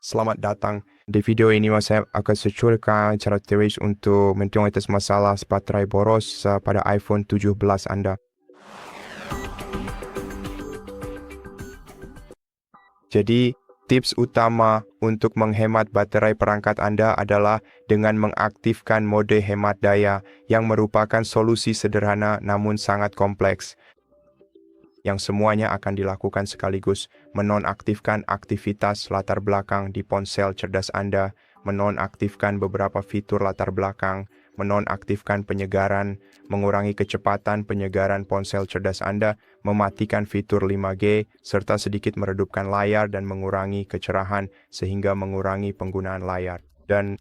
Selamat datang. Di video ini saya akan secuilkan cara teori untuk mengatasi masalah baterai boros pada iPhone 17 Anda. Jadi, tips utama untuk menghemat baterai perangkat Anda adalah dengan mengaktifkan mode hemat daya yang merupakan solusi sederhana namun sangat kompleks. Yang semuanya akan dilakukan sekaligus, menonaktifkan aktivitas latar belakang di ponsel cerdas Anda, menonaktifkan beberapa fitur latar belakang, menonaktifkan penyegaran, mengurangi kecepatan penyegaran ponsel cerdas Anda, mematikan fitur 5G, serta sedikit meredupkan layar dan mengurangi kecerahan sehingga mengurangi penggunaan layar. Dan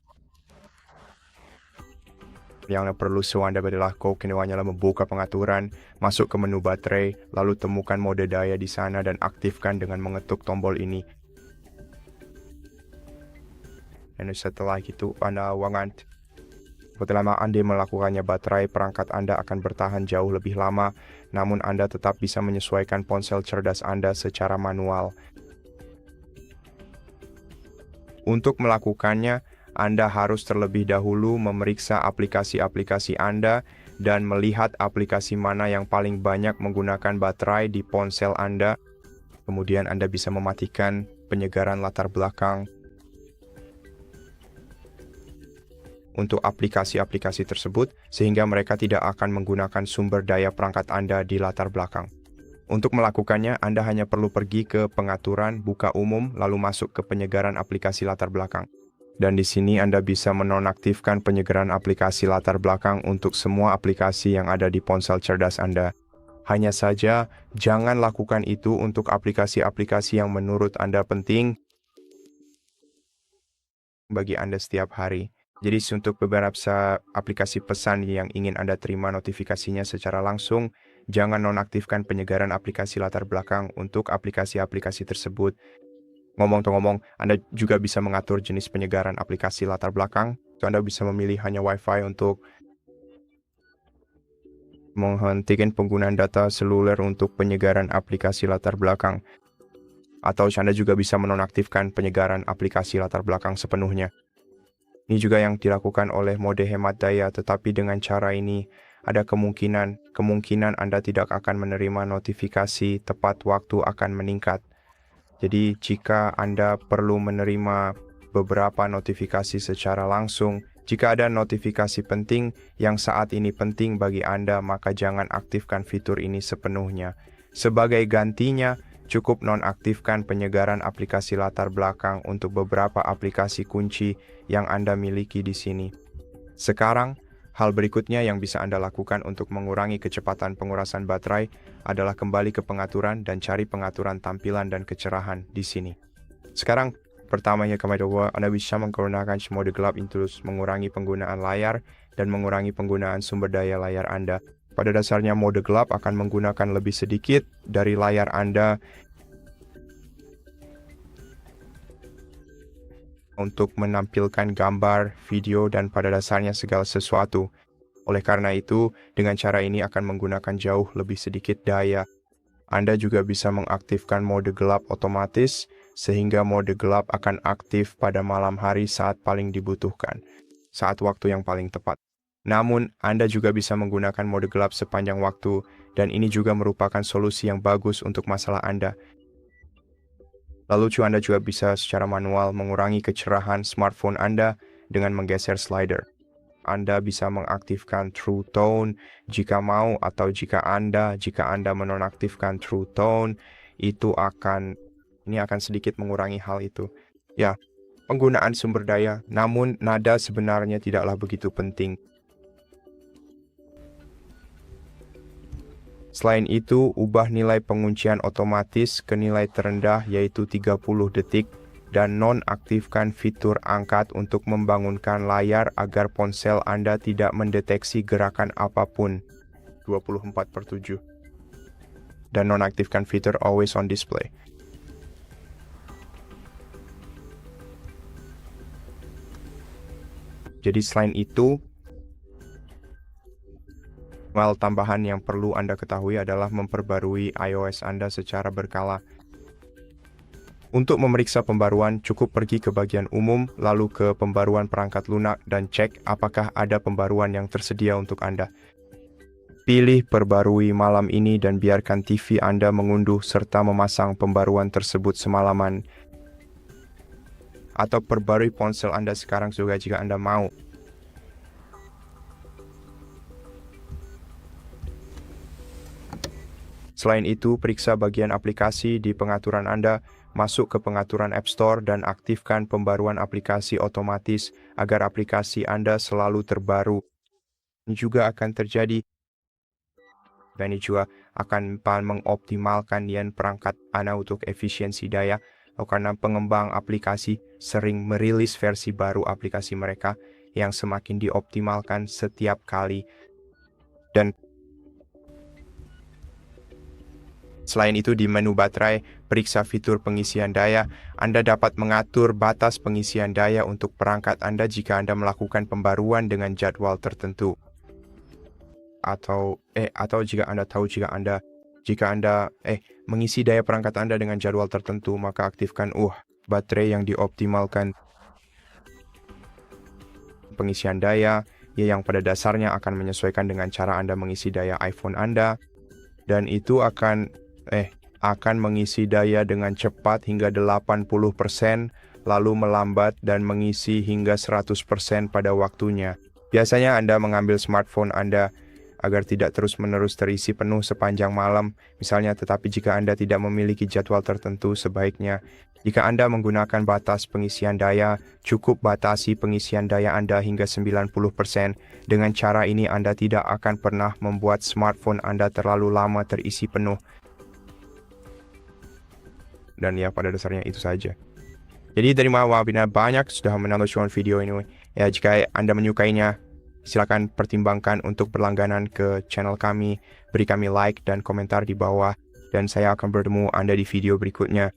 yang perlu Anda adalah kini hanyalah membuka pengaturan, masuk ke menu baterai, lalu temukan mode daya di sana dan aktifkan dengan mengetuk tombol ini. Dan setelah itu Anda setelah Anda melakukannya, baterai perangkat Anda akan bertahan jauh lebih lama, namun Anda tetap bisa menyesuaikan ponsel cerdas Anda secara manual. Untuk melakukannya, Anda harus terlebih dahulu memeriksa aplikasi-aplikasi Anda dan melihat aplikasi mana yang paling banyak menggunakan baterai di ponsel Anda. Kemudian Anda bisa mematikan penyegaran latar belakang untuk aplikasi-aplikasi tersebut sehingga mereka tidak akan menggunakan sumber daya perangkat Anda di latar belakang. Untuk melakukannya, Anda hanya perlu pergi ke pengaturan, buka umum, lalu masuk ke penyegaran aplikasi latar belakang. Dan di sini Anda bisa menonaktifkan penyegaran aplikasi latar belakang untuk semua aplikasi yang ada di ponsel cerdas Anda. Hanya saja, jangan lakukan itu untuk aplikasi-aplikasi yang menurut Anda penting bagi Anda setiap hari. Jadi untuk beberapa aplikasi pesan yang ingin Anda terima notifikasinya secara langsung, jangan nonaktifkan penyegaran aplikasi latar belakang untuk aplikasi-aplikasi tersebut. Ngomong-ngomong, Anda juga bisa mengatur jenis penyegaran aplikasi latar belakang. Anda bisa memilih hanya Wi-Fi untuk menghentikan penggunaan data seluler untuk penyegaran aplikasi latar belakang. Atau Anda juga bisa menonaktifkan penyegaran aplikasi latar belakang sepenuhnya. Ini juga yang dilakukan oleh mode hemat daya, tetapi dengan cara ini ada kemungkinan Anda tidak akan menerima notifikasi tepat waktu akan meningkat. Jadi jika Anda perlu menerima beberapa notifikasi secara langsung, jika ada notifikasi penting yang saat ini penting bagi Anda, maka jangan aktifkan fitur ini sepenuhnya. Sebagai gantinya, cukup nonaktifkan penyegaran aplikasi latar belakang untuk beberapa aplikasi kunci yang Anda miliki di sini. Sekarang, hal berikutnya yang bisa Anda lakukan untuk mengurangi kecepatan pengurasan baterai adalah kembali ke pengaturan dan cari pengaturan tampilan dan kecerahan di sini. Sekarang, pertamanya Anda bisa menggunakan mode gelap untuk mengurangi penggunaan layar dan mengurangi penggunaan sumber daya layar Anda. Pada dasarnya mode gelap akan menggunakan lebih sedikit dari layar Anda untuk menampilkan gambar, video, dan pada dasarnya segala sesuatu. Oleh karena itu, dengan cara ini akan menggunakan jauh lebih sedikit daya. Anda juga bisa mengaktifkan mode gelap otomatis, sehingga mode gelap akan aktif pada malam hari saat paling dibutuhkan, saat waktu yang paling tepat. Namun, Anda juga bisa menggunakan mode gelap sepanjang waktu, dan ini juga merupakan solusi yang bagus untuk masalah Anda. Lalu Anda juga bisa secara manual mengurangi kecerahan smartphone Anda dengan menggeser slider. Anda bisa mengaktifkan True Tone jika mau, atau jika Anda menonaktifkan True Tone, ini akan sedikit mengurangi hal itu. Ya, penggunaan sumber daya, namun nada sebenarnya tidaklah begitu penting. Selain itu, ubah nilai penguncian otomatis ke nilai terendah yaitu 30 detik dan nonaktifkan fitur angkat untuk membangunkan layar agar ponsel Anda tidak mendeteksi gerakan apapun 24/7. Dan nonaktifkan fitur always on display. Jadi selain itu, hal tambahan yang perlu Anda ketahui adalah memperbarui iOS Anda secara berkala. Untuk memeriksa pembaruan, cukup pergi ke bagian umum, lalu ke pembaruan perangkat lunak dan cek apakah ada pembaruan yang tersedia untuk Anda. Pilih perbarui malam ini dan biarkan TV Anda mengunduh serta memasang pembaruan tersebut semalaman. Atau perbarui ponsel Anda sekarang juga jika Anda mau. Selain itu, periksa bagian aplikasi di pengaturan Anda, masuk ke pengaturan App Store dan aktifkan pembaruan aplikasi otomatis agar aplikasi Anda selalu terbaru. Ini juga akan terjadi dan ini juga akan mengoptimalkan perangkat Anda untuk efisiensi daya karena pengembang aplikasi sering merilis versi baru aplikasi mereka yang semakin dioptimalkan setiap kali. Dan selain itu, di menu baterai, periksa fitur pengisian daya. Anda dapat mengatur batas pengisian daya untuk perangkat Anda jika Anda melakukan pembaruan dengan jadwal tertentu. Atau jika Anda tahu jika Anda mengisi daya perangkat Anda dengan jadwal tertentu, maka aktifkan baterai yang dioptimalkan pengisian daya yang pada dasarnya akan menyesuaikan dengan cara Anda mengisi daya iPhone Anda, dan itu akan mengisi daya dengan cepat hingga 80%, lalu melambat dan mengisi hingga 100% pada waktunya. Biasanya Anda mengambil smartphone Anda agar tidak terus-menerus terisi penuh sepanjang malam, misalnya, tetapi jika Anda tidak memiliki jadwal tertentu, sebaiknya jika Anda menggunakan batas pengisian daya, cukup batasi pengisian daya Anda hingga 90%. Dengan cara ini Anda tidak akan pernah membuat smartphone Anda terlalu lama terisi penuh. Dan pada dasarnya itu saja. Jadi terima kasih banyak sudah menonton video ini. Jika Anda menyukainya, silakan pertimbangkan untuk berlangganan ke channel kami, beri kami like dan komentar di bawah, dan saya akan bertemu Anda di video berikutnya.